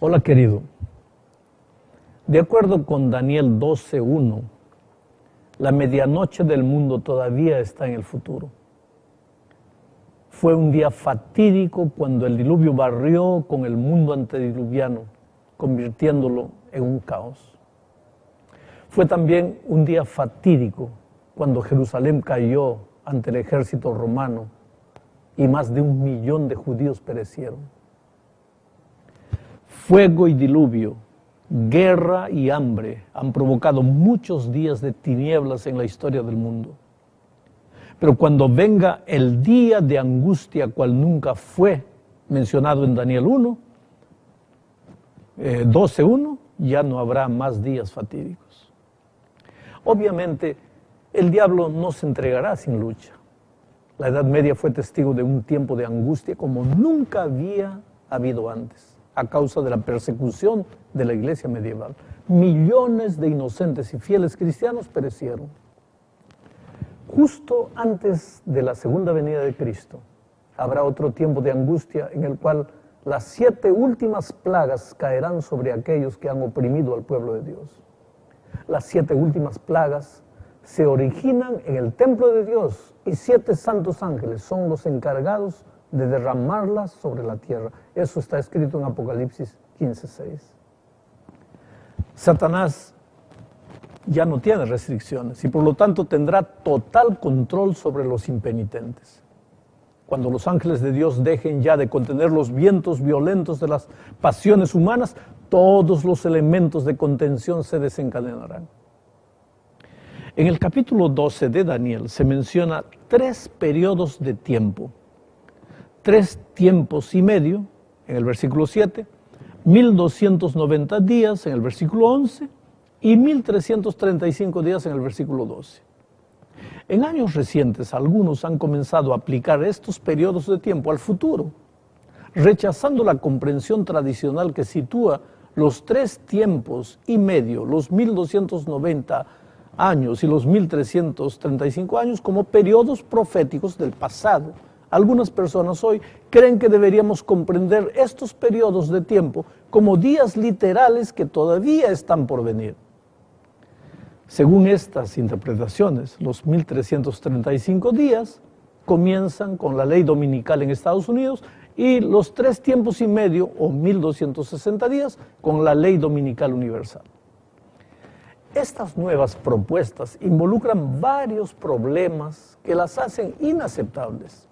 Hola querido, de acuerdo con Daniel 12:1, la medianoche del mundo todavía está en el futuro. Fue un día fatídico cuando el diluvio barrió con el mundo antediluviano, convirtiéndolo en un caos. Fue también un día fatídico cuando Jerusalén cayó ante el ejército romano y más de 1 millón de judíos perecieron. Fuego y diluvio, guerra y hambre han provocado muchos días de tinieblas en la historia del mundo. Pero cuando venga el día de angustia, cual nunca fue mencionado en Daniel 12:1, ya no habrá más días fatídicos. Obviamente, el diablo no se entregará sin lucha. La Edad Media fue testigo de un tiempo de angustia como nunca había habido antes, a causa de la persecución de la iglesia medieval. Millones de inocentes y fieles cristianos perecieron. Justo antes de la segunda venida de Cristo, habrá otro tiempo de angustia en el cual las 7 últimas plagas caerán sobre aquellos que han oprimido al pueblo de Dios. Las 7 últimas plagas se originan en el templo de Dios y 7 santos ángeles son los encargados de derramarlas sobre la tierra. Eso está escrito en Apocalipsis 15:6. Satanás ya no tiene restricciones y por lo tanto tendrá total control sobre los impenitentes. Cuando los ángeles de Dios dejen ya de contener los vientos violentos de las pasiones humanas, todos los elementos de contención se desencadenarán. En el capítulo 12 de Daniel se menciona 3 periodos de tiempo. 3 tiempos y medio, en el versículo 7, 1290 días, en el versículo 11, y 1335 días, en el versículo 12. En años recientes, algunos han comenzado a aplicar estos periodos de tiempo al futuro, rechazando la comprensión tradicional que sitúa los 3 tiempos y medio, los 1290 años y los 1335 años, como periodos proféticos del pasado. Algunas personas hoy creen que deberíamos comprender estos periodos de tiempo como días literales que todavía están por venir. Según estas interpretaciones, los 1335 días comienzan con la ley dominical en Estados Unidos y los 3 tiempos y medio o 1260 días con la ley dominical universal. Estas nuevas propuestas involucran varios problemas que las hacen inaceptables.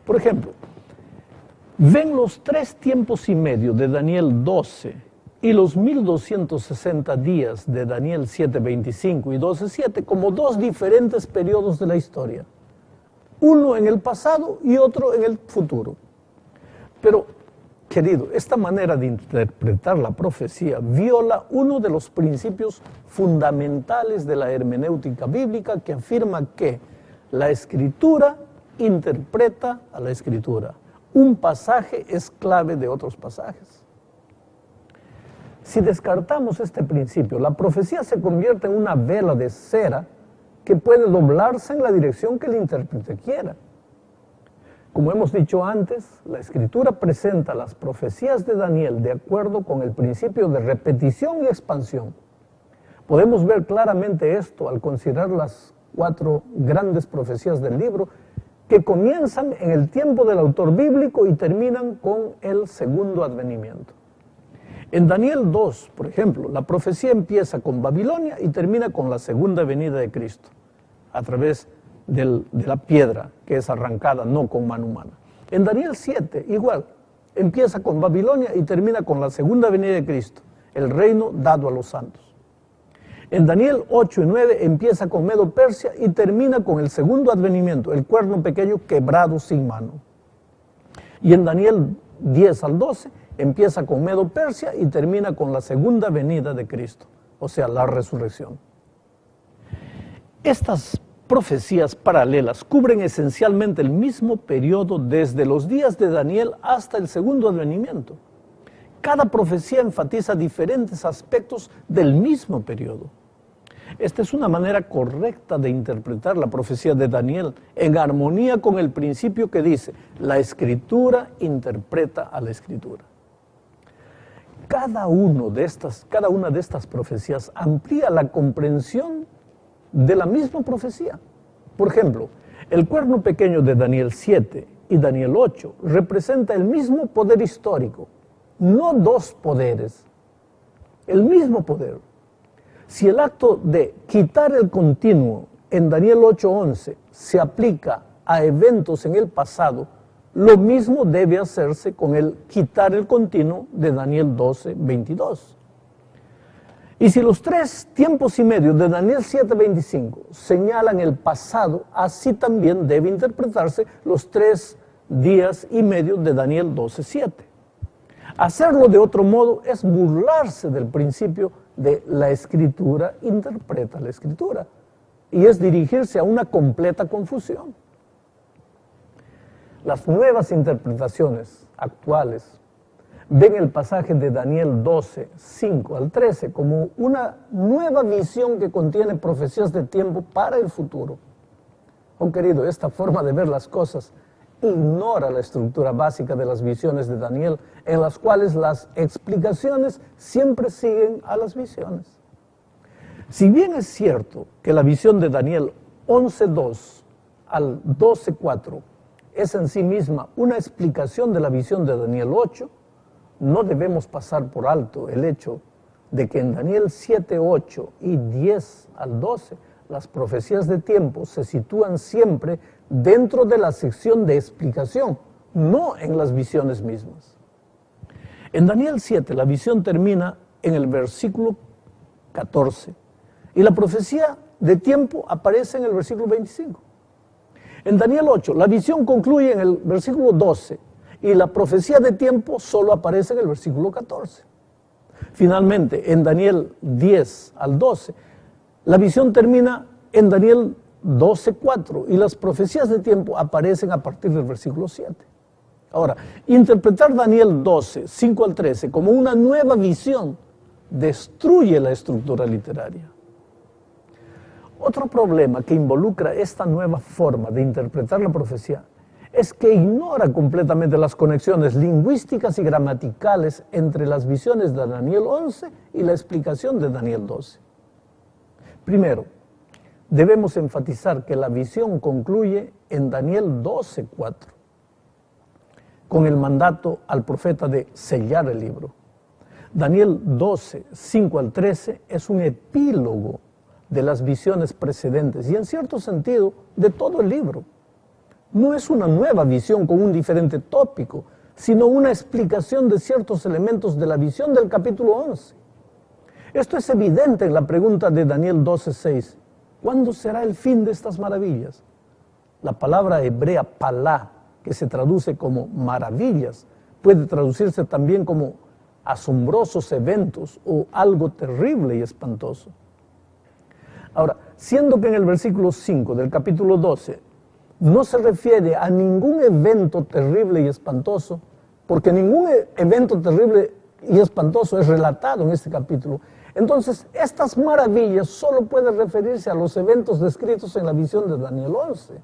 Por ejemplo, ven los 3 tiempos y medio de Daniel 12 y los 1260 días de Daniel 7:25 y 12:7 como 2 diferentes periodos de la historia. Uno en el pasado y otro en el futuro. Pero, querido, esta manera de interpretar la profecía viola uno de los principios fundamentales de la hermenéutica bíblica que afirma que la Escritura interpreta a la Escritura. Un pasaje es clave de otros pasajes. Si descartamos este principio, la profecía se convierte en una vela de cera que puede doblarse en la dirección que el intérprete quiera. Como hemos dicho antes, la Escritura presenta las profecías de Daniel de acuerdo con el principio de repetición y expansión. Podemos ver claramente esto al considerar las 4 grandes profecías del libro que comienzan en el tiempo del autor bíblico y terminan con el segundo advenimiento. En Daniel 2, por ejemplo, la profecía empieza con Babilonia y termina con la segunda venida de Cristo, a través de la piedra que es arrancada, no con mano humana. En Daniel 7, igual, empieza con Babilonia y termina con la segunda venida de Cristo, el reino dado a los santos. En Daniel 8 y 9 empieza con Medo-Persia y termina con el segundo advenimiento, el cuerno pequeño quebrado sin mano. Y en Daniel 10 al 12 empieza con Medo-Persia y termina con la segunda venida de Cristo, o sea, la resurrección. Estas profecías paralelas cubren esencialmente el mismo periodo desde los días de Daniel hasta el segundo advenimiento. Cada profecía enfatiza diferentes aspectos del mismo periodo. Esta es una manera correcta de interpretar la profecía de Daniel, en armonía con el principio que dice, la Escritura interpreta a la Escritura. cada una de estas profecías amplía la comprensión de la misma profecía. Por ejemplo, el cuerno pequeño de Daniel 7 y Daniel 8 representa el mismo poder histórico, no dos poderes, el mismo poder. Si el acto de quitar el continuo en Daniel 8:11 se aplica a eventos en el pasado, lo mismo debe hacerse con el quitar el continuo de Daniel 12:22. Y si los 3 tiempos y medio de Daniel 7:25 señalan el pasado, así también debe interpretarse los 3 días y medio de Daniel 12:7. Hacerlo de otro modo es burlarse del principio de la Escritura interpreta la Escritura, y es dirigirse a una completa confusión. Las nuevas interpretaciones actuales ven el pasaje de Daniel 12:5 al 13 como una nueva visión que contiene profecías de tiempo para el futuro. Oh, querido, esta forma de ver las cosas ignora la estructura básica de las visiones de Daniel, en las cuales las explicaciones siempre siguen a las visiones. Si bien es cierto que la visión de Daniel 11:2 al 12:4 es en sí misma una explicación de la visión de Daniel 8, no debemos pasar por alto el hecho de que en Daniel 7:8 y 10 al 12 las profecías de tiempo se sitúan siempre dentro de la sección de explicación, no en las visiones mismas. En Daniel 7 la visión termina en el versículo 14 y la profecía de tiempo aparece en el versículo 25. En Daniel 8 la visión concluye en el versículo 12 y la profecía de tiempo solo aparece en el versículo 14. Finalmente, en Daniel 10 al 12, la visión termina en Daniel 12:4 y las profecías de tiempo aparecen a partir del versículo 7. Ahora, interpretar Daniel 12:5 al 13 como una nueva visión destruye la estructura literaria. Otro problema que involucra esta nueva forma de interpretar la profecía es que ignora completamente las conexiones lingüísticas y gramaticales entre las visiones de Daniel 11 y la explicación de Daniel 12. Primero, debemos enfatizar que la visión concluye en Daniel 12:4, con el mandato al profeta de sellar el libro. Daniel 12:5 al 13 es un epílogo de las visiones precedentes y en cierto sentido de todo el libro. No es una nueva visión con un diferente tópico, sino una explicación de ciertos elementos de la visión del capítulo 11. Esto es evidente en la pregunta de Daniel 12:6. ¿Cuándo será el fin de estas maravillas? La palabra hebrea palá, que se traduce como maravillas, puede traducirse también como asombrosos eventos o algo terrible y espantoso. Ahora, siendo que en el versículo 5 del capítulo 12 no se refiere a ningún evento terrible y espantoso, porque ningún evento terrible y espantoso es relatado en este capítulo, entonces estas maravillas solo pueden referirse a los eventos descritos en la visión de Daniel 11.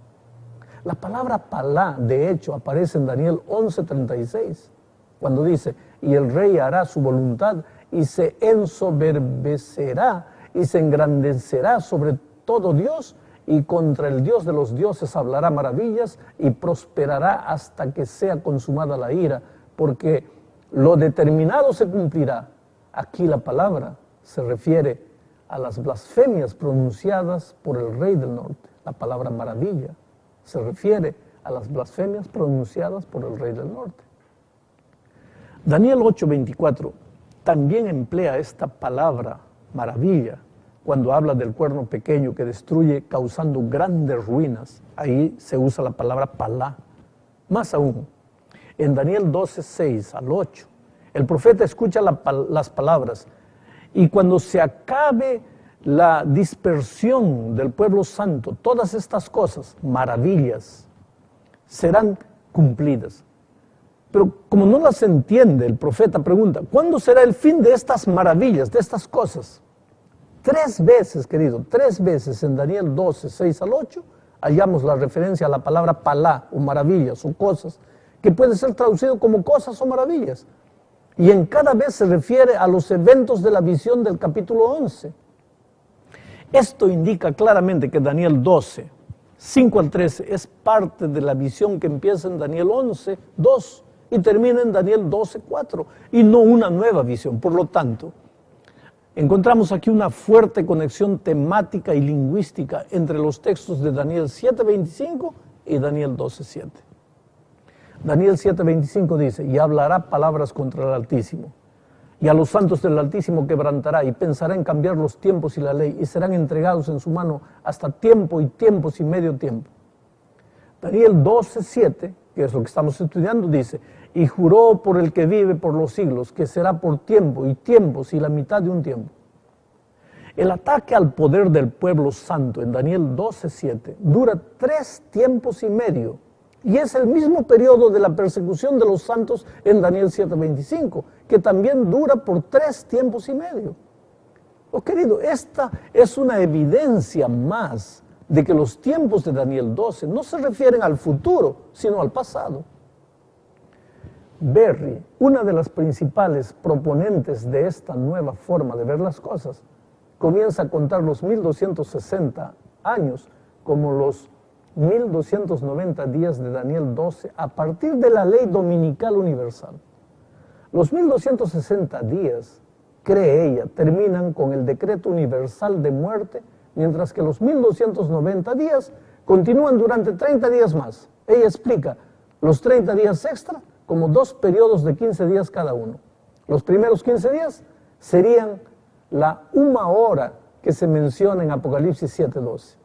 La palabra palá, de hecho, aparece en Daniel 11:36, cuando dice, y el rey hará su voluntad y se ensoberbecerá y se engrandecerá sobre todo Dios, y contra el Dios de los dioses hablará maravillas y prosperará hasta que sea consumada la ira, porque lo determinado se cumplirá. Aquí la palabra se refiere a las blasfemias pronunciadas por el rey del norte. La palabra maravilla se refiere a las blasfemias pronunciadas por el rey del norte. Daniel 8:24 también emplea esta palabra maravilla cuando habla del cuerno pequeño que destruye causando grandes ruinas. Ahí se usa la palabra palá. Más aún, en Daniel 12:6 al 8, el profeta escucha las palabras, y cuando se acabe la dispersión del pueblo santo, todas estas cosas, maravillas, serán cumplidas. Pero como no las entiende, el profeta pregunta, ¿cuándo será el fin de estas maravillas, de estas cosas? 3 veces, querido, 3 veces en Daniel 12:6 al 8, hallamos la referencia a la palabra palá, o maravillas, o cosas, que puede ser traducido como cosas o maravillas. y en cada vez se refiere a los eventos de la visión del capítulo 11. Esto indica claramente que Daniel 12, 5 al 13, es parte de la visión que empieza en Daniel 11, 2 y termina en Daniel 12, 4, y no una nueva visión. Por lo tanto, encontramos aquí una fuerte conexión temática y lingüística entre los textos de Daniel 7:25 y Daniel 12:7. Daniel 7:25 dice, y hablará palabras contra el Altísimo, y a los santos del Altísimo quebrantará, y pensará en cambiar los tiempos y la ley, y serán entregados en su mano hasta tiempo y tiempos y medio tiempo. Daniel 12:7, que es lo que estamos estudiando, dice, y juró por el que vive por los siglos, que será por tiempo y tiempos y la mitad de un tiempo. El ataque al poder del pueblo santo en Daniel 12:7 dura 3 tiempos y medio, y es el mismo periodo de la persecución de los santos en Daniel 7:25, que también dura por 3 tiempos y medio. Oh, querido, esta es una evidencia más de que los tiempos de Daniel 12 no se refieren al futuro, sino al pasado. Berry, una de las principales proponentes de esta nueva forma de ver las cosas, comienza a contar los 1260 años como los 1290 días de Daniel 12 a partir de la ley dominical universal. Los 1260 días, cree ella, terminan con el decreto universal de muerte, mientras que los 1290 días continúan durante 30 días más. Ella explica los 30 días extra como 2 periodos de 15 días cada uno. Los primeros 15 días serían la 1 hora que se menciona en Apocalipsis 7:12.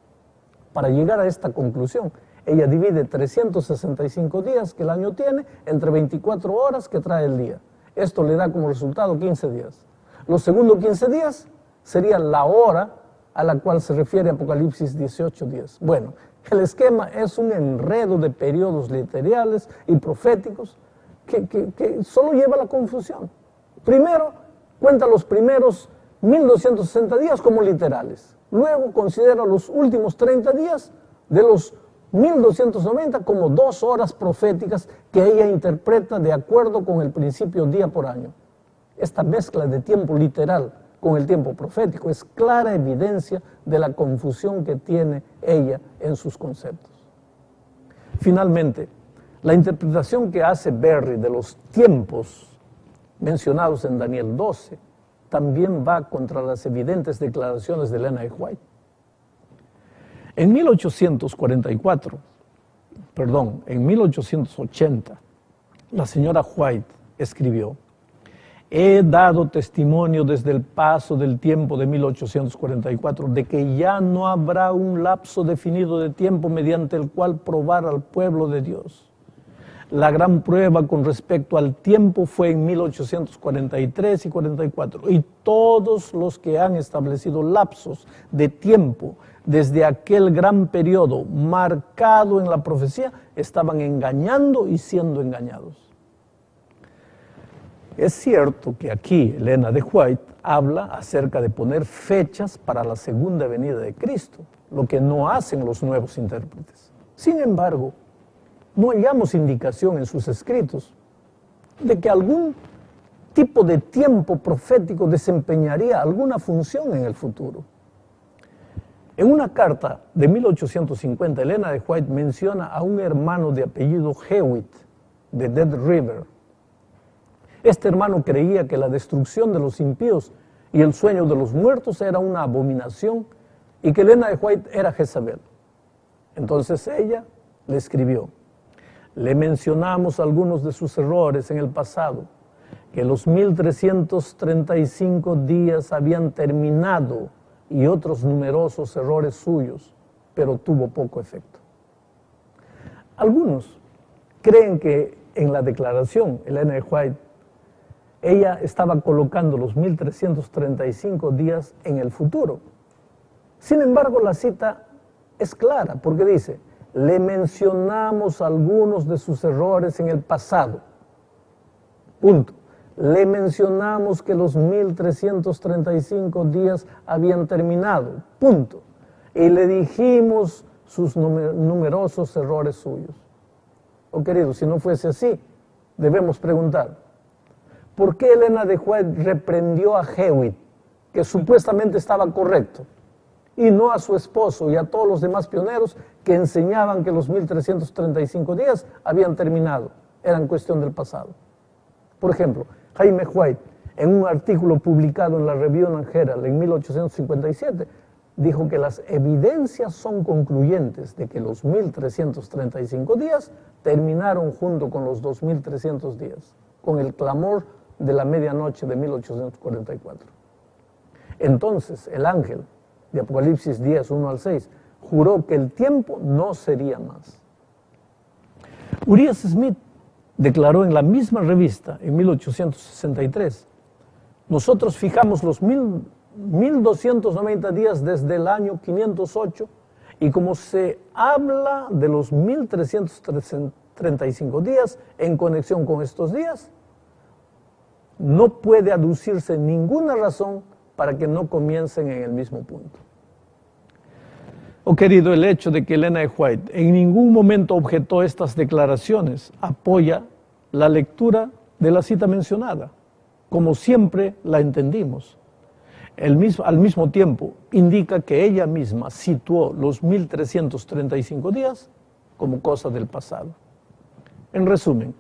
Para llegar a esta conclusión, ella divide 365 días que el año tiene entre 24 horas que trae el día. Esto le da como resultado 15 días. Los segundos 15 días sería la hora a la cual se refiere Apocalipsis 18:10. Bueno, el esquema es un enredo de periodos literales y proféticos que solo lleva a la confusión. Primero, cuenta los primeros 1260 días como literales. Luego considera los últimos 30 días de los 1290 como 2 horas proféticas que ella interpreta de acuerdo con el principio día por año. Esta mezcla de tiempo literal con el tiempo profético es clara evidencia de la confusión que tiene ella en sus conceptos. Finalmente, la interpretación que hace Berry de los tiempos mencionados en Daniel 12 también va contra las evidentes declaraciones de Elena de White. En 1880, la señora White escribió: he dado testimonio desde el paso del tiempo de 1844 de que ya no habrá un lapso definido de tiempo mediante el cual probar al pueblo de Dios. La gran prueba con respecto al tiempo fue en 1843 y 44, y todos los que han establecido lapsos de tiempo desde aquel gran periodo marcado en la profecía estaban engañando y siendo engañados. Es cierto que aquí Elena de White habla acerca de poner fechas para la segunda venida de Cristo, lo que no hacen los nuevos intérpretes. Sin embargo, no hallamos indicación en sus escritos de que algún tipo de tiempo profético desempeñaría alguna función en el futuro. En una carta de 1850, Elena de White menciona a un hermano de apellido Hewitt, de Dead River. Este hermano creía que la destrucción de los impíos y el sueño de los muertos era una abominación y que Elena de White era Jezabel. Entonces ella le escribió: le mencionamos algunos de sus errores en el pasado, que los 1335 días habían terminado y otros numerosos errores suyos, pero tuvo poco efecto. Algunos creen que en la declaración, Elena de White, ella estaba colocando los 1335 días en el futuro. Sin embargo, la cita es clara porque dice: le mencionamos algunos de sus errores en el pasado. Punto. Le mencionamos que los 1335 días habían terminado. Punto. Y le dijimos sus numerosos errores suyos. Oh, querido, si no fuese así, debemos preguntar: ¿Por qué Elena de White reprendió a Hewitt, que supuestamente estaba correcto, y no a su esposo y a todos los demás pioneros que enseñaban que los 1335 días habían terminado, eran cuestión del pasado? Por ejemplo, Jaime White, en un artículo publicado en la Review and Herald en 1857, dijo que las evidencias son concluyentes de que los 1335 días terminaron junto con los 2300 días, con el clamor de la medianoche de 1844. Entonces el ángel de Apocalipsis 10, 1 al 6, juró que el tiempo no sería más. Urias Smith declaró en la misma revista en 1863, nosotros fijamos los 1290 días desde el año 508 y como se habla de los 1335 días en conexión con estos días, no puede aducirse ninguna razón para que no comiencen en el mismo punto. Oh querido, el hecho de que Elena de White en ningún momento objetó estas declaraciones apoya la lectura de la cita mencionada, como siempre la entendimos. Al mismo tiempo, indica que ella misma situó los 1335 días como cosa del pasado. En resumen,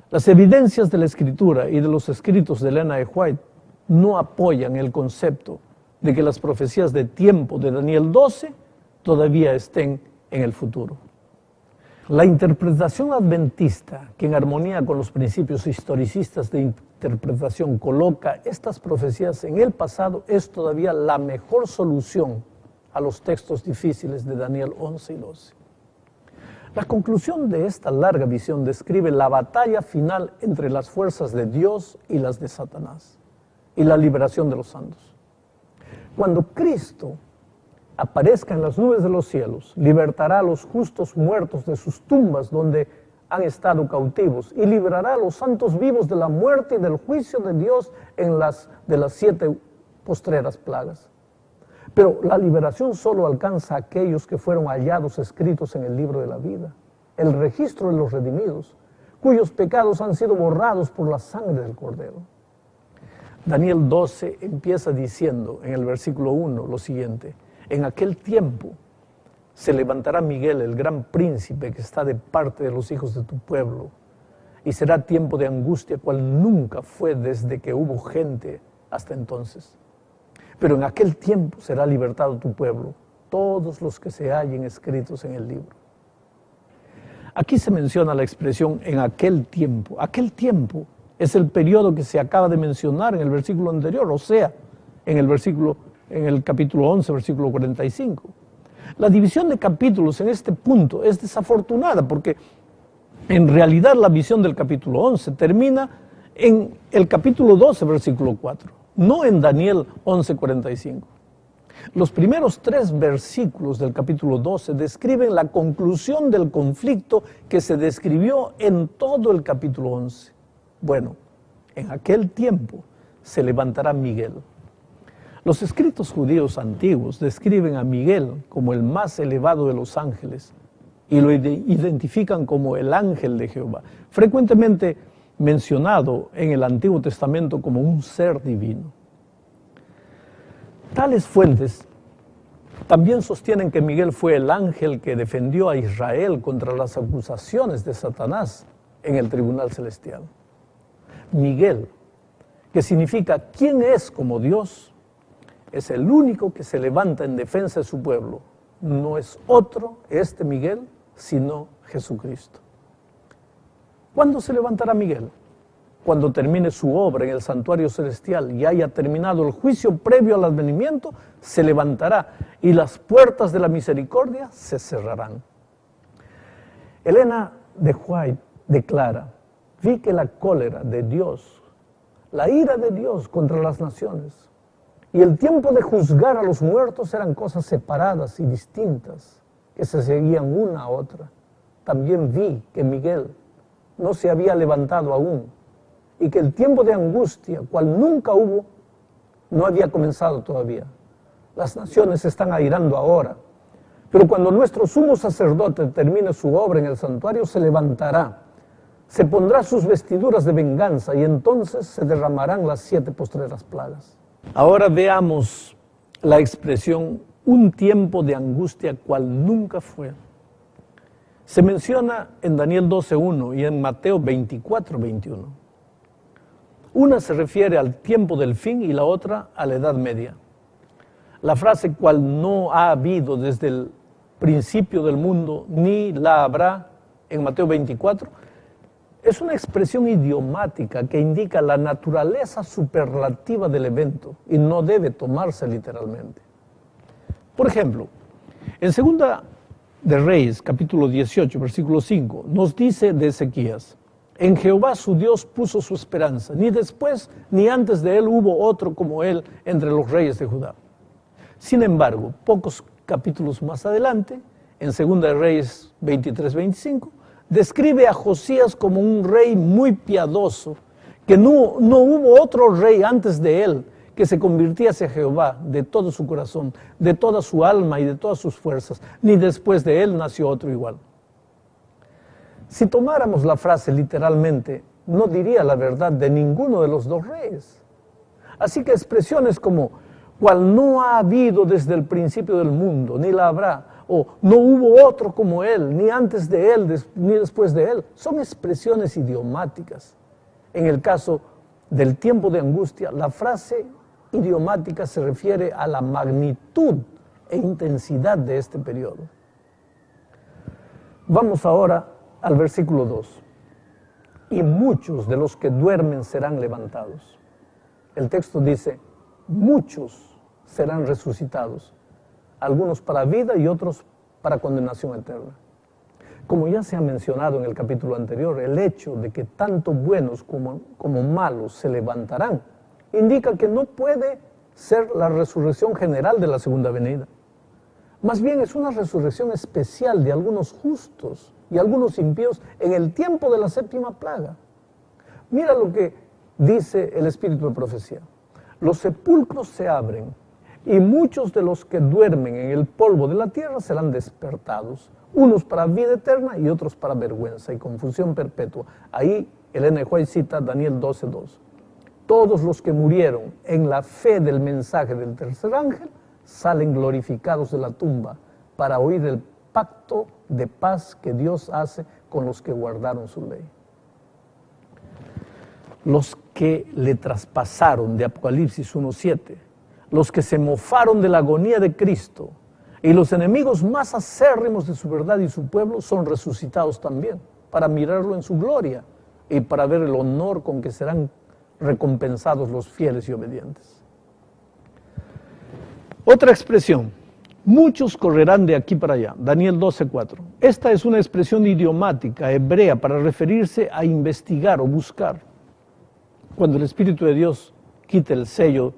las evidencias de la escritura y de los escritos de Elena de White no apoyan el concepto de que las profecías de tiempo de Daniel 12 todavía estén en el futuro. La interpretación adventista, que en armonía con los principios historicistas de interpretación coloca estas profecías en el pasado, es todavía la mejor solución a los textos difíciles de Daniel 11 y 12. La conclusión de esta larga visión describe la batalla final entre las fuerzas de Dios y las de Satanás, y la liberación de los santos. Cuando Cristo aparezca en las nubes de los cielos, libertará a los justos muertos de sus tumbas donde han estado cautivos y librará a los santos vivos de la muerte y del juicio de Dios de las 7 postreras plagas. Pero la liberación solo alcanza a aquellos que fueron hallados escritos en el libro de la vida, el registro de los redimidos, cuyos pecados han sido borrados por la sangre del Cordero. Daniel 12 empieza diciendo en el versículo 1 lo siguiente: en aquel tiempo se levantará Miguel, el gran príncipe que está de parte de los hijos de tu pueblo, y será tiempo de angustia cual nunca fue desde que hubo gente hasta entonces. Pero en aquel tiempo será libertado tu pueblo, todos los que se hallen escritos en el libro. Aquí se menciona la expresión en aquel tiempo. Aquel tiempo es el periodo que se acaba de mencionar en el versículo anterior, o sea, en el capítulo 11, versículo 45. La división de capítulos en este punto es desafortunada porque en realidad la visión del capítulo 11 termina en el capítulo 12, versículo 4, no en Daniel 11, 45. Los primeros 3 versículos del capítulo 12 describen la conclusión del conflicto que se describió en todo el capítulo 11. Bueno, en aquel tiempo se levantará Miguel. Los escritos judíos antiguos describen a Miguel como el más elevado de los ángeles y lo identifican como el ángel de Jehová, frecuentemente mencionado en el Antiguo Testamento como un ser divino. Tales fuentes también sostienen que Miguel fue el ángel que defendió a Israel contra las acusaciones de Satanás en el tribunal celestial. Miguel, que significa ¿quién es como Dios?, es el único que se levanta en defensa de su pueblo. No es otro, este Miguel, sino Jesucristo. ¿Cuándo se levantará Miguel? Cuando termine su obra en el santuario celestial y haya terminado el juicio previo al advenimiento, se levantará y las puertas de la misericordia se cerrarán. Elena de White declara: vi que la cólera de Dios, la ira de Dios contra las naciones y el tiempo de juzgar a los muertos eran cosas separadas y distintas, que se seguían una a otra. También vi que Miguel no se había levantado aún, y que el tiempo de angustia, cual nunca hubo, no había comenzado todavía. Las naciones se están airando ahora, pero cuando nuestro sumo sacerdote termine su obra en el santuario, se levantará se pondrá sus vestiduras de venganza y entonces se derramarán las 7 postreras plagas. Ahora veamos la expresión un tiempo de angustia cual nunca fue. Se menciona en Daniel 12:1 y en Mateo 24:21. Una se refiere al tiempo del fin y la otra a la Edad Media. La frase cual no ha habido desde el principio del mundo ni la habrá en Mateo 24 es una expresión idiomática que indica la naturaleza superlativa del evento y no debe tomarse literalmente. Por ejemplo, en Segunda de Reyes, capítulo 18, versículo 5, nos dice de Ezequías: en Jehová su Dios puso su esperanza, ni después ni antes de él hubo otro como él entre los reyes de Judá. Sin embargo, pocos capítulos más adelante, en Segunda de Reyes 23-25, describe a Josías como un rey muy piadoso, que no hubo otro rey antes de él que se convirtiese a Jehová de todo su corazón, de toda su alma y de todas sus fuerzas, ni después de él nació otro igual. Si tomáramos la frase literalmente, no diría la verdad de ninguno de los dos reyes. Así que expresiones como cual no ha habido desde el principio del mundo, ni la habrá, o no hubo otro como él, ni antes de él, ni después de él, son expresiones idiomáticas. En el caso del tiempo de angustia, la frase idiomática se refiere a la magnitud e intensidad de este periodo. Vamos ahora al versículo 2. Y muchos de los que duermen serán levantados. El texto dice, muchos serán resucitados, algunos para vida y otros para condenación eterna. Como ya se ha mencionado en el capítulo anterior, el hecho de que tanto buenos como malos se levantarán indica que no puede ser la resurrección general de la segunda venida. Más bien es una resurrección especial de algunos justos y algunos impíos en el tiempo de la séptima plaga. Mira lo que dice el Espíritu de profecía. Los sepulcros se abren y muchos de los que duermen en el polvo de la tierra serán despertados, unos para vida eterna y otros para vergüenza y confusión perpetua. Ahí el N. White cita Daniel 12:2. Todos los que murieron en la fe del mensaje del tercer ángel salen glorificados de la tumba para oír el pacto de paz que Dios hace con los que guardaron su ley. Los que le traspasaron de Apocalipsis 1:7, los que se mofaron de la agonía de Cristo y los enemigos más acérrimos de su verdad y su pueblo son resucitados también para mirarlo en su gloria y para ver el honor con que serán recompensados los fieles y obedientes. Otra expresión, muchos correrán de aquí para allá, Daniel 12:4. Esta es una expresión idiomática hebrea para referirse a investigar o buscar. Cuando el Espíritu de Dios quite el sello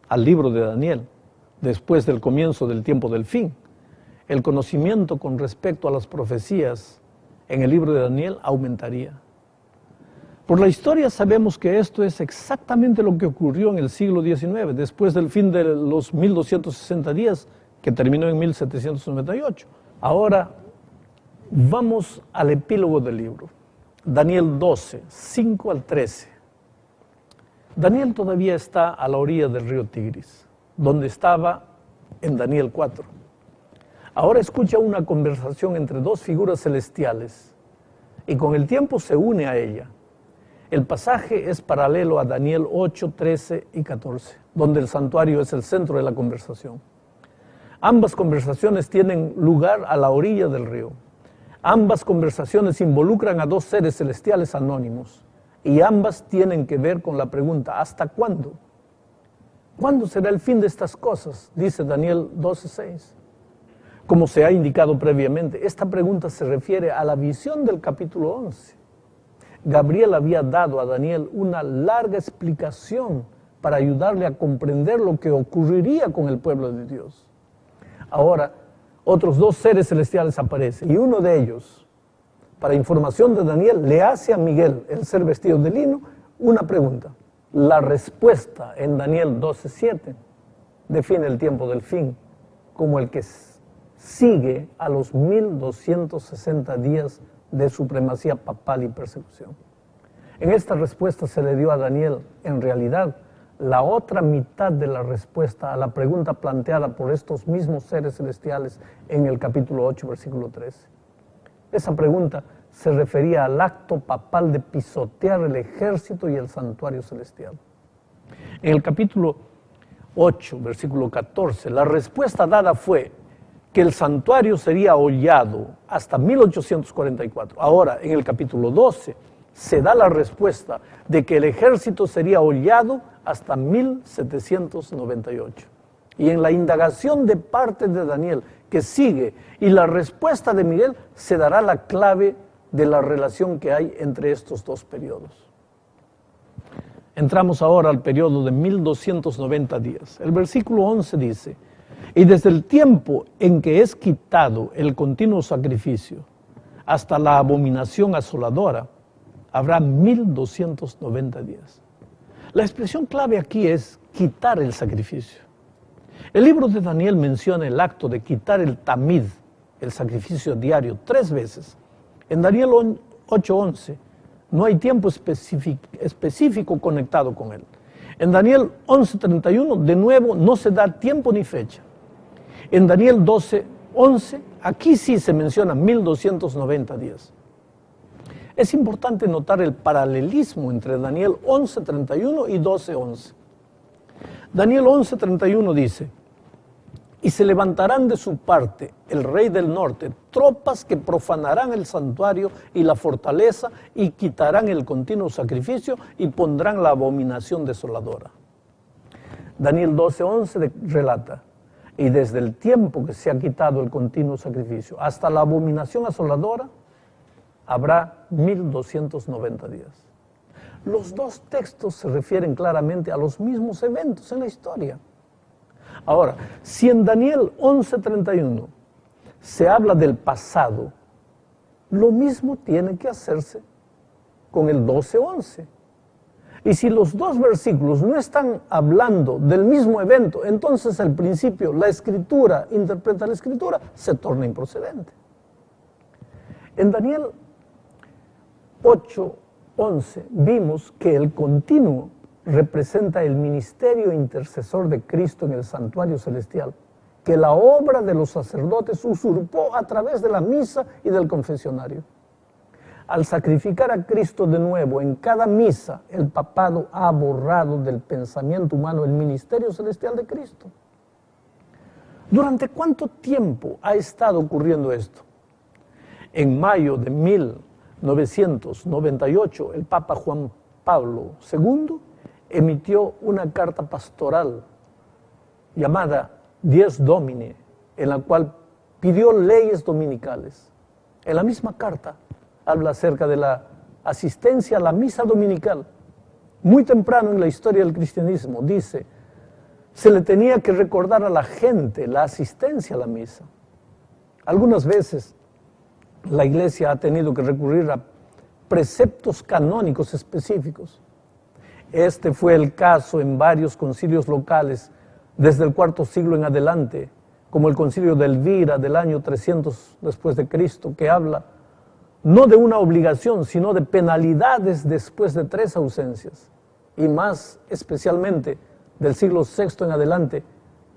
al libro de Daniel, después del comienzo del tiempo del fin, el conocimiento con respecto a las profecías en el libro de Daniel aumentaría. Por la historia sabemos que esto es exactamente lo que ocurrió en el siglo XIX, después del fin de los 1260 días, que terminó en 1798. Ahora vamos al epílogo del libro, Daniel 12, 5 al 13. Daniel todavía está a la orilla del río Tigris, donde estaba en Daniel 4. Ahora escucha una conversación entre dos figuras celestiales y con el tiempo se une a ella. El pasaje es paralelo a Daniel 8, 13 y 14, donde el santuario es el centro de la conversación. Ambas conversaciones tienen lugar a la orilla del río. Ambas conversaciones involucran a dos seres celestiales anónimos y ambas tienen que ver con la pregunta, ¿hasta cuándo? ¿Cuándo será el fin de estas cosas? Dice Daniel 12:6. Como se ha indicado previamente, esta pregunta se refiere a la visión del capítulo 11. Gabriel había dado a Daniel una larga explicación para ayudarle a comprender lo que ocurriría con el pueblo de Dios. Ahora, otros dos seres celestiales aparecen y uno de ellos, para información de Daniel, le hace a Miguel, el ser vestido de lino, una pregunta. La respuesta en Daniel 12:7 define el tiempo del fin como el que sigue a los 1260 días de supremacía papal y persecución. En esta respuesta se le dio a Daniel, en realidad, la otra mitad de la respuesta a la pregunta planteada por estos mismos seres celestiales en el capítulo 8, versículo 13. Esa pregunta se refería al acto papal de pisotear el ejército y el santuario celestial. En el capítulo 8, versículo 14, la respuesta dada fue que el santuario sería hollado hasta 1844. Ahora, en el capítulo 12, se da la respuesta de que el ejército sería hollado hasta 1798. Y en la indagación de parte de Daniel, que sigue, y la respuesta de Miguel, se dará la clave de la relación que hay entre estos dos periodos. Entramos ahora al periodo de 1290 días. El versículo 11 dice: y desde el tiempo en que es quitado el continuo sacrificio hasta la abominación asoladora, habrá 1290 días. La expresión clave aquí es quitar el sacrificio. El libro de Daniel menciona el acto de quitar el tamid, el sacrificio diario, 3 veces. En Daniel 8:11 no hay tiempo específico conectado con él. En Daniel 11:31 de nuevo no se da tiempo ni fecha. En Daniel 12:11 aquí sí se menciona 1290 días. Es importante notar el paralelismo entre Daniel 11:31 y 12:11. Daniel 11:31 dice: y se levantarán de su parte el rey del norte, tropas que profanarán el santuario y la fortaleza, y quitarán el continuo sacrificio y pondrán la abominación desoladora. Daniel 12:11 relata: y desde el tiempo que se ha quitado el continuo sacrificio hasta la abominación asoladora, habrá 1290 días. Los dos textos se refieren claramente a los mismos eventos en la historia. Ahora, si en Daniel 11:31 se habla del pasado, lo mismo tiene que hacerse con el 12:11. Y si los dos versículos no están hablando del mismo evento, entonces al principio la escritura interpreta la escritura, se torna improcedente. En Daniel 8:11 vimos que el continuo representa el ministerio intercesor de Cristo en el santuario celestial, que la obra de los sacerdotes usurpó a través de la misa y del confesionario. Al sacrificar a Cristo de nuevo en cada misa, el papado ha borrado del pensamiento humano el ministerio celestial de Cristo. ¿Durante cuánto tiempo ha estado ocurriendo esto? En mayo de 1998, el Papa Juan Pablo II emitió una carta pastoral llamada Dies Domini, en la cual pidió leyes dominicales. En la misma carta habla acerca de la asistencia a la misa dominical. Muy temprano en la historia del cristianismo, dice, se le tenía que recordar a la gente la asistencia a la misa. Algunas veces la Iglesia ha tenido que recurrir a preceptos canónicos específicos. Este fue el caso en varios concilios locales desde el IV siglo en adelante, como el concilio de Elvira del año 300 después de Cristo, que habla no de una obligación, sino de penalidades después de 3 ausencias, y más especialmente del siglo VI en adelante,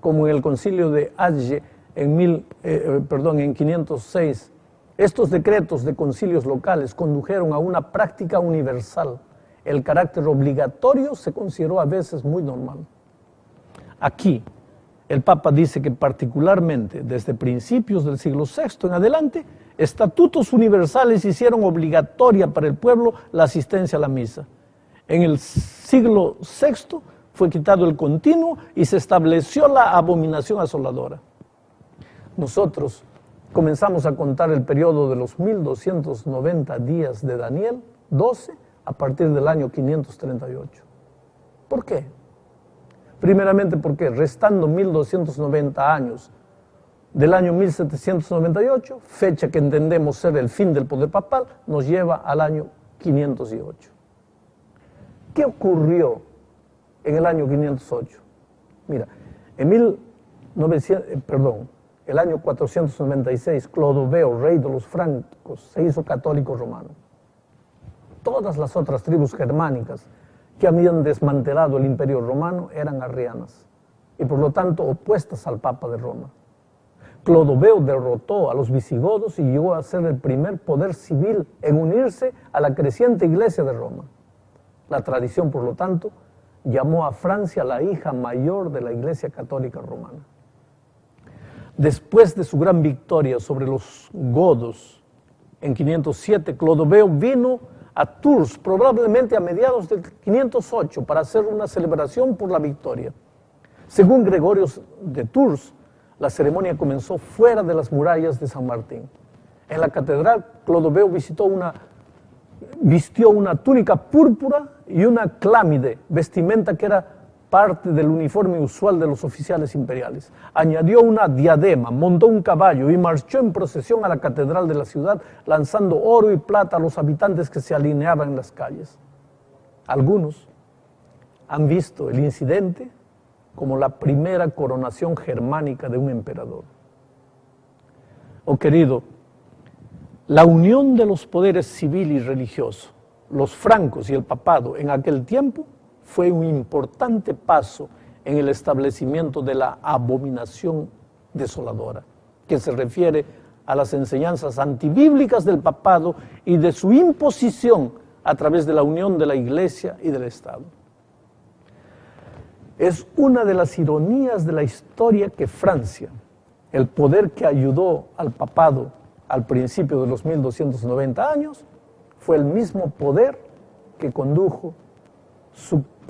como en el concilio de Agde en 506. Estos decretos de concilios locales condujeron a una práctica universal. El carácter obligatorio se consideró a veces muy normal. Aquí, el Papa dice que particularmente desde principios del siglo VI en adelante, estatutos universales hicieron obligatoria para el pueblo la asistencia a la misa. En el siglo VI fue quitado el continuo y se estableció la abominación asoladora. Nosotros comenzamos a contar el periodo de los 1290 días de Daniel 12 a partir del año 538. ¿Por qué? Primeramente porque restando 1290 años del año 1798, fecha que entendemos ser el fin del poder papal, nos lleva al año 508. ¿Qué ocurrió en el año 508? Mira, el año 496, Clodoveo, rey de los francos, se hizo católico romano. Todas las otras tribus germánicas que habían desmantelado el imperio romano eran arrianas y por lo tanto opuestas al Papa de Roma. Clodoveo derrotó a los visigodos y llegó a ser el primer poder civil en unirse a la creciente Iglesia de Roma. La tradición, por lo tanto, llamó a Francia la hija mayor de la Iglesia Católica Romana. Después de su gran victoria sobre los godos en 507, Clodoveo vino a Tours, probablemente a mediados del 508, para hacer una celebración por la victoria. Según Gregorio de Tours, la ceremonia comenzó fuera de las murallas de San Martín. En la catedral, Clodoveo vistió una túnica púrpura y una clámide, vestimenta que era parte del uniforme usual de los oficiales imperiales. Añadió una diadema, montó un caballo y marchó en procesión a la catedral de la ciudad, lanzando oro y plata a los habitantes que se alineaban en las calles. Algunos han visto el incidente como la primera coronación germánica de un emperador. Oh querido, la unión de los poderes civil y religioso, los francos y el papado en aquel tiempo, fue un importante paso en el establecimiento de la abominación desoladora, que se refiere a las enseñanzas antibíblicas del papado y de su imposición a través de la unión de la Iglesia y del Estado. Es una de las ironías de la historia que Francia, el poder que ayudó al papado al principio de los 1290 años, fue el mismo poder que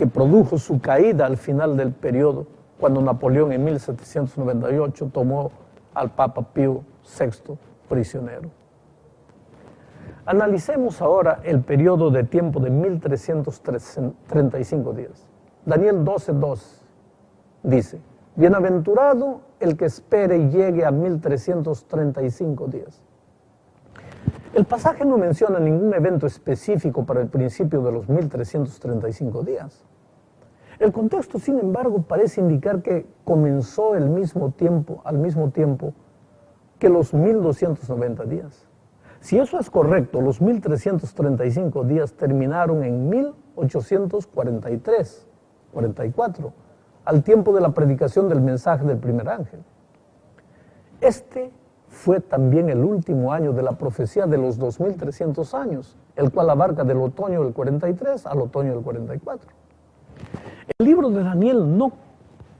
produjo su caída al final del periodo, cuando Napoleón en 1798 tomó al Papa Pío VI prisionero. Analicemos ahora el periodo de tiempo de 1335 días. Daniel 12:2 dice: bienaventurado el que espere y llegue a 1335 días. El pasaje no menciona ningún evento específico para el principio de los 1335 días. El contexto, sin embargo, parece indicar que comenzó al mismo tiempo que los 1290 días. Si eso es correcto, los 1335 días terminaron en 1844, al tiempo de la predicación del mensaje del primer ángel. Este fue también el último año de la profecía de los 2300 años, el cual abarca del otoño del 43 al otoño del 44. El libro de Daniel no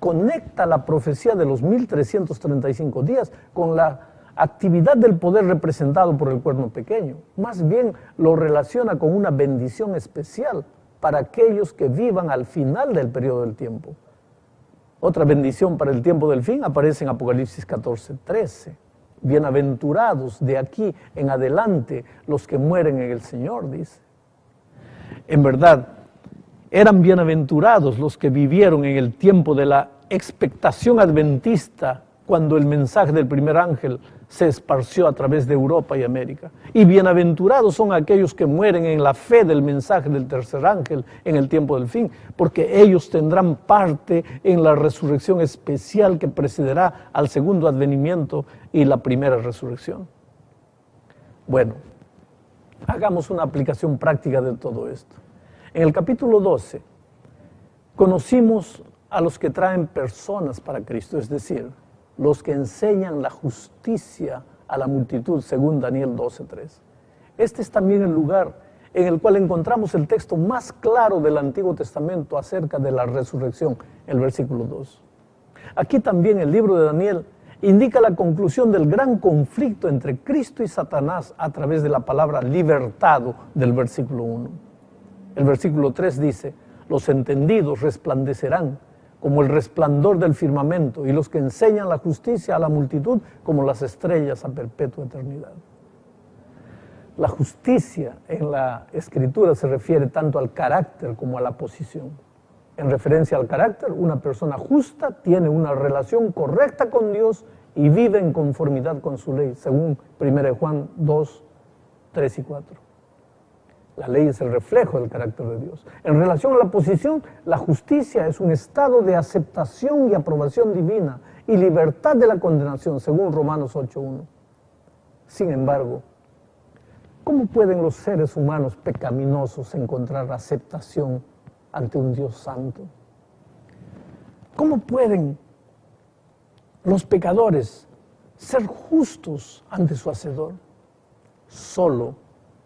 conecta la profecía de los 1335 días con la actividad del poder representado por el cuerno pequeño. Más bien lo relaciona con una bendición especial para aquellos que vivan al final del periodo del tiempo. Otra bendición para el tiempo del fin aparece en Apocalipsis 14:13. Bienaventurados de aquí en adelante los que mueren en el Señor, dice. En verdad, eran bienaventurados los que vivieron en el tiempo de la expectación adventista, cuando el mensaje del primer ángel se esparció a través de Europa y América. Y bienaventurados son aquellos que mueren en la fe del mensaje del tercer ángel en el tiempo del fin, porque ellos tendrán parte en la resurrección especial que precederá al segundo advenimiento y la primera resurrección. Bueno, hagamos una aplicación práctica de todo esto. En el capítulo 12, conocimos a los que traen personas para Cristo, es decir, los que enseñan la justicia a la multitud, según Daniel 12:3. Este es también el lugar en el cual encontramos el texto más claro del Antiguo Testamento acerca de la resurrección, el versículo 2. Aquí también el libro de Daniel indica la conclusión del gran conflicto entre Cristo y Satanás a través de la palabra libertado del versículo 1. El versículo 3 dice: los entendidos resplandecerán como el resplandor del firmamento, y los que enseñan la justicia a la multitud como las estrellas a perpetua eternidad. La justicia en la Escritura se refiere tanto al carácter como a la posición. En referencia al carácter, una persona justa tiene una relación correcta con Dios y vive en conformidad con su ley, según 1 Juan 2, 3 y 4. La ley es el reflejo del carácter de Dios. En relación a la posición, la justicia es un estado de aceptación y aprobación divina y libertad de la condenación, según Romanos 8:1. Sin embargo, ¿cómo pueden los seres humanos pecaminosos encontrar aceptación ante un Dios santo? ¿Cómo pueden los pecadores ser justos ante su Hacedor? Solo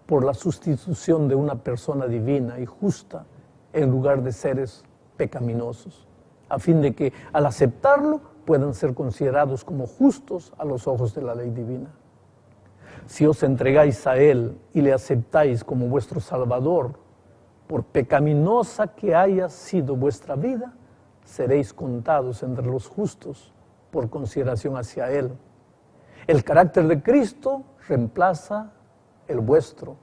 por la sustitución de una persona divina y justa en lugar de seres pecaminosos, a fin de que al aceptarlo puedan ser considerados como justos a los ojos de la ley divina. Si os entregáis a Él y le aceptáis como vuestro Salvador, por pecaminosa que haya sido vuestra vida, seréis contados entre los justos por consideración hacia Él. El carácter de Cristo reemplaza el vuestro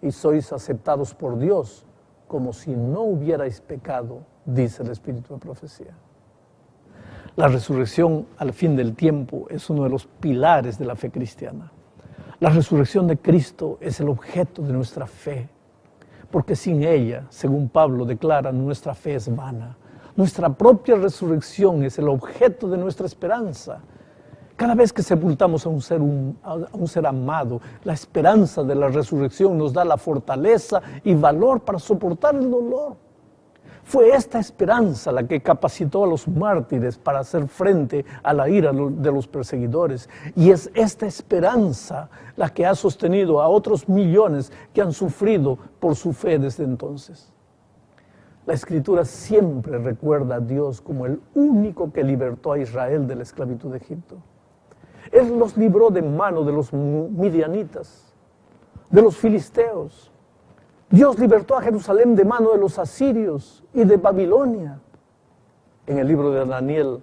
y sois aceptados por Dios como si no hubierais pecado, dice el Espíritu de Profecía. La resurrección al fin del tiempo es uno de los pilares de la fe cristiana. La resurrección de Cristo es el objeto de nuestra fe, porque sin ella, según Pablo declara, nuestra fe es vana. Nuestra propia resurrección es el objeto de nuestra esperanza. Cada vez que sepultamos a un ser amado, la esperanza de la resurrección nos da la fortaleza y valor para soportar el dolor. Fue esta esperanza la que capacitó a los mártires para hacer frente a la ira de los perseguidores. Y es esta esperanza la que ha sostenido a otros millones que han sufrido por su fe desde entonces. La Escritura siempre recuerda a Dios como el único que libertó a Israel de la esclavitud de Egipto. Él los libró de mano de los midianitas, de los filisteos. Dios libertó a Jerusalén de mano de los asirios y de Babilonia. En el libro de Daniel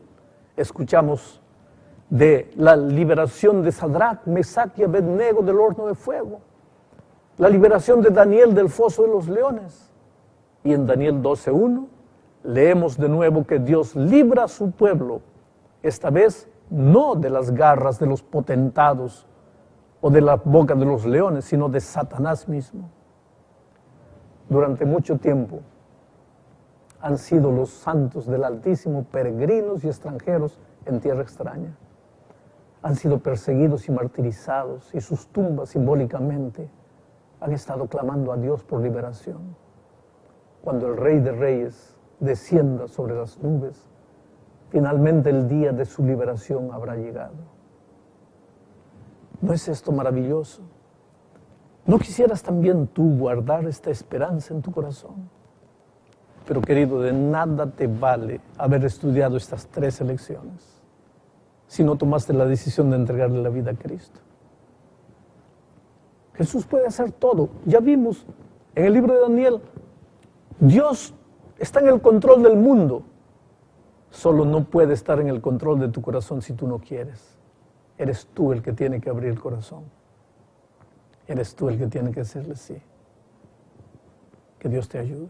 escuchamos de la liberación de Sadrach, Mesach y Abednego del horno de fuego, la liberación de Daniel del foso de los leones. Y en Daniel 12:1 leemos de nuevo que Dios libra a su pueblo, esta vez no de las garras de los potentados o de la boca de los leones, sino de Satanás mismo. Durante mucho tiempo han sido los santos del Altísimo peregrinos y extranjeros en tierra extraña. Han sido perseguidos y martirizados, y sus tumbas simbólicamente han estado clamando a Dios por liberación. Cuando el Rey de Reyes descienda sobre las nubes, finalmente el día de su liberación habrá llegado. ¿No es esto maravilloso? ¿No quisieras también tú guardar esta esperanza en tu corazón? Pero querido, de nada te vale haber estudiado estas 3 lecciones si no tomaste la decisión de entregarle la vida a Cristo. Jesús puede hacer todo. Ya vimos en el libro de Daniel, Dios está en el control del mundo. Solo no puede estar en el control de tu corazón si tú no quieres. Eres tú el que tiene que abrir el corazón. Eres tú el que tiene que decirle sí. Que Dios te ayude.